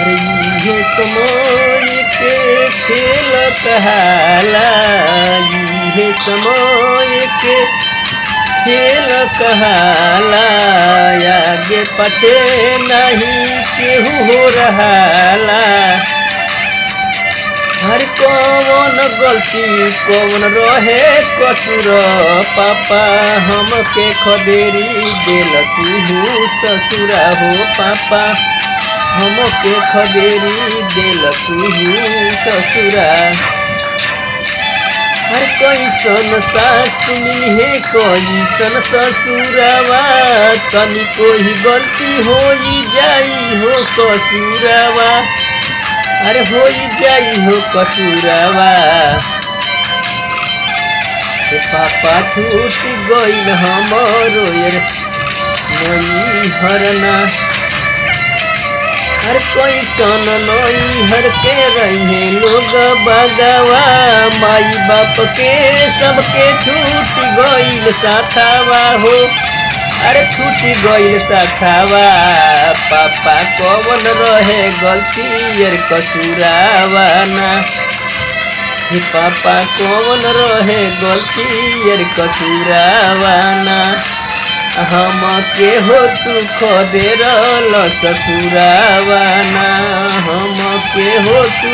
अरे ये समय के खेल कहाला, ये समय के खेल कहाला, आगे पछे नहीं केहू हो रहाला। हर कौन गलती कौन रहे कसूर, पापा हमके खदेरी दिल तू ससुरा हो, पापा हमके खदेरी दिल तू ससुरा। हर कैसन सास मिले कैसन ससुरावा, तनी कोई गलती हो जाई हो कसूरावा, अरे हो जाई हो कसूरावा। पापा छूट गईल हमरो नई हरना, हर कैसन नई हर के रहे लोग बगवा, माई बाप के सबके छूट गईल साथावा हो, अरे छूट गईल साथावा। पापा कौन रहे गलती यार कसूरावा ना, पापा कौन रहे गलती यार कसूरावा ना। हमके हो तू खदेरल ससुरावा ना, हमके हो तू